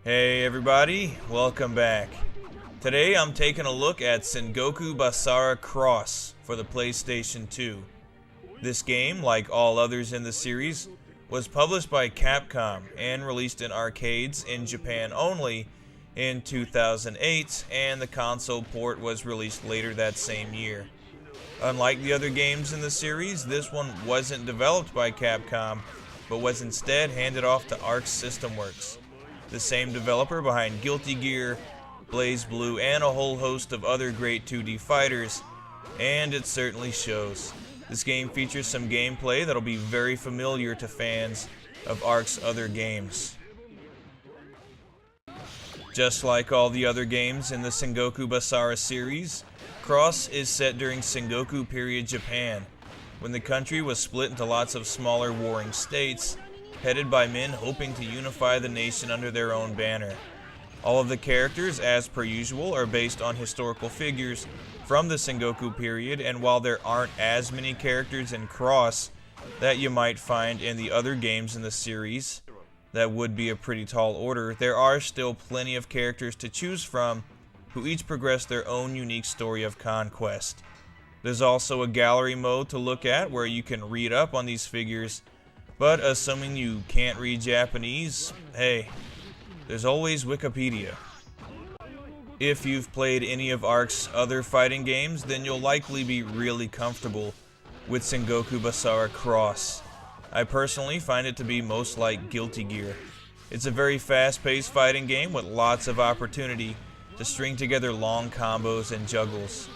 Hey everybody, welcome back. Today I'm taking a look at Sengoku Basara X for the PlayStation 2. This game, like all others in the series, was published by Capcom and released in arcades in Japan only in 2008, and the console port was released later that same year. Unlike the other games in the series, this one wasn't developed by Capcom, but was instead handed off to Arc System Works, the same developer behind Guilty Gear, BlazBlue, and a whole host of other great 2D fighters, and it certainly shows. This game features some gameplay that'll be very familiar to fans of Arc's other games. Just like all the other games in the Sengoku Basara series, Cross is set during Sengoku period Japan, when the country was split into lots of smaller warring states, headed by men hoping to unify the nation under their own banner. All of the characters, as per usual, are based on historical figures from the Sengoku period, and while there aren't as many characters in Cross that you might find in the other games in the series, that would be a pretty tall order, there are still plenty of characters to choose from who each progress their own unique story of conquest. There's also a gallery mode to look at where you can read up on these figures, but assuming you can't read Japanese, hey, there's always Wikipedia. If you've played any of Arc's other fighting games, then you'll likely be really comfortable with Sengoku Basara X. I personally find it to be most like Guilty Gear. It's a very fast-paced fighting game with lots of opportunity to string together long combos and juggles.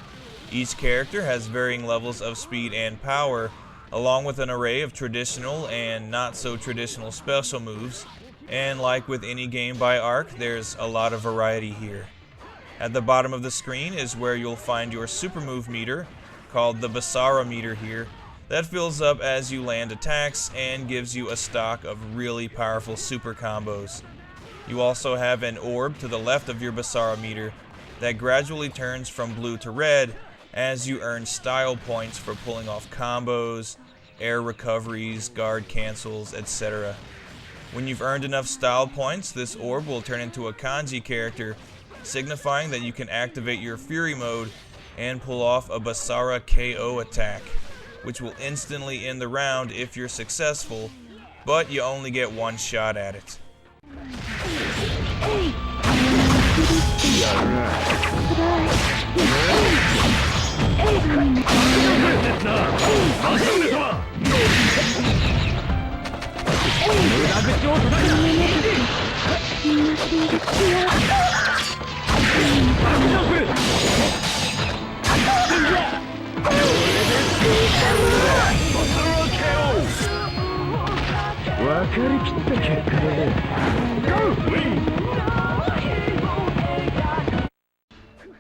Each character has varying levels of speed and power, along with an array of traditional and not so traditional special moves, and like with any game by Arc, there's a lot of variety here. At the bottom of the screen is where you'll find your super move meter, called the Basara meter here, that fills up as you land attacks and gives you a stock of really powerful super combos. You also have an orb to the left of your Basara meter that gradually turns from blue to red as you earn style points for pulling off combos, air recoveries, guard cancels, etc. When you've earned enough style points, this orb will turn into a kanji character, signifying that you can activate your Fury mode and pull off a Basara KO attack, which will instantly end the round if you're successful, but you only get one shot at it.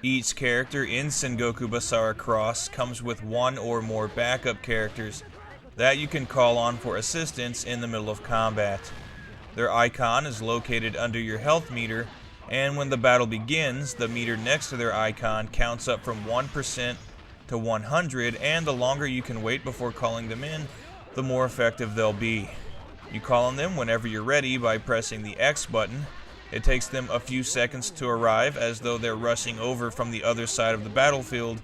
Each character in Sengoku Basara X comes with one or more backup characters that you can call on for assistance in the middle of combat. Their icon is located under your health meter, and when the battle begins, the meter next to their icon counts up from 1% to 100, and the longer you can wait before calling them in, the more effective they'll be. You call on them whenever you're ready by pressing the X button. It takes them a few seconds to arrive, as though they're rushing over from the other side of the battlefield,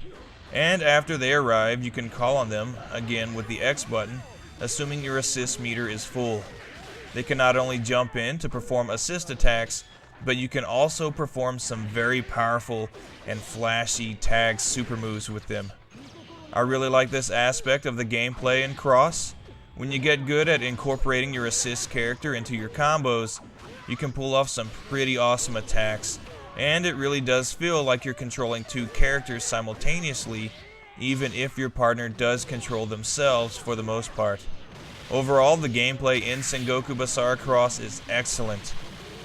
and after they arrive, you can call on them, again with the X button, assuming your assist meter is full. They can not only jump in to perform assist attacks, but you can also perform some very powerful and flashy tag super moves with them. I really like this aspect of the gameplay in Cross. When you get good at incorporating your assist character into your combos, you can pull off some pretty awesome attacks, and it really does feel like you're controlling two characters simultaneously, even if your partner does control themselves for the most part. Overall, the gameplay in Sengoku Basara X is excellent.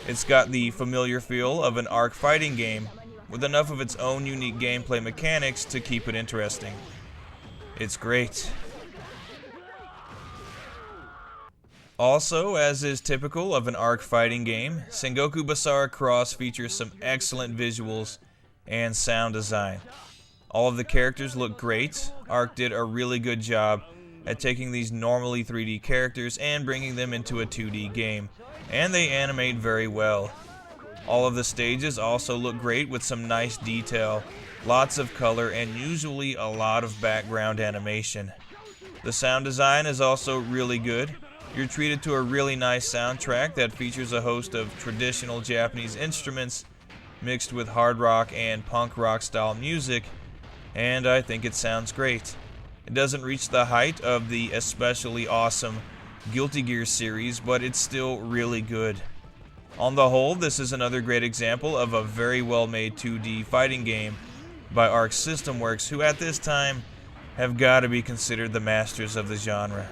It's got the familiar feel of an Arc fighting game, with enough of its own unique gameplay mechanics to keep it interesting. It's great. Also, as is typical of an Arc fighting game, Sengoku Basara X features some excellent visuals and sound design. All of the characters look great. Arc did a really good job at taking these normally 3D characters and bringing them into a 2D game, and they animate very well. All of the stages also look great with some nice detail, lots of color, and usually a lot of background animation. The sound design is also really good. You're treated to a really nice soundtrack that features a host of traditional Japanese instruments mixed with hard rock and punk rock style music, and I think it sounds great. It doesn't reach the height of the especially awesome Guilty Gear series, but it's still really good. On the whole, this is another great example of a very well made 2D fighting game by Arc System Works, who at this time have got to be considered the masters of the genre.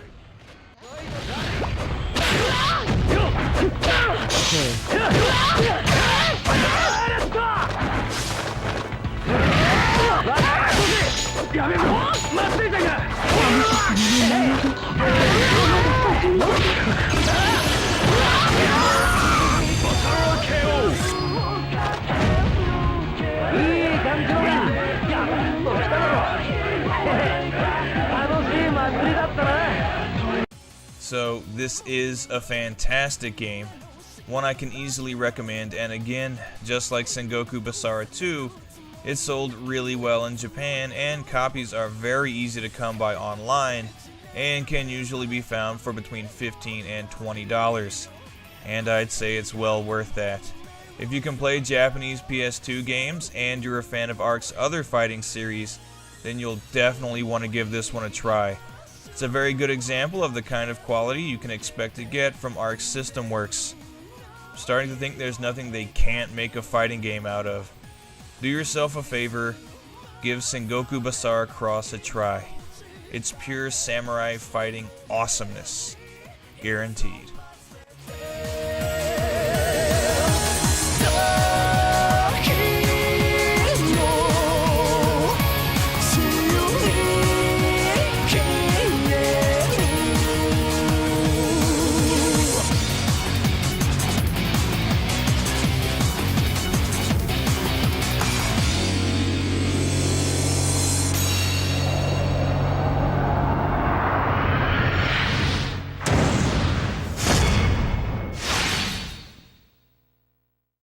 So this is a fantastic game, one I can easily recommend, and again, just like Sengoku Basara 2, it sold really well in Japan, and copies are very easy to come by online and can usually be found for between $15 and $20, and I'd say it's well worth that. If you can play Japanese PS2 games and you're a fan of Arc's other fighting series, then you'll definitely want to give this one a try. It's a very good example of the kind of quality you can expect to get from Arc System Works. I'm starting to think there's nothing they can't make a fighting game out of. Do yourself a favor, give Sengoku Basara X a try. It's pure samurai fighting awesomeness. Guaranteed.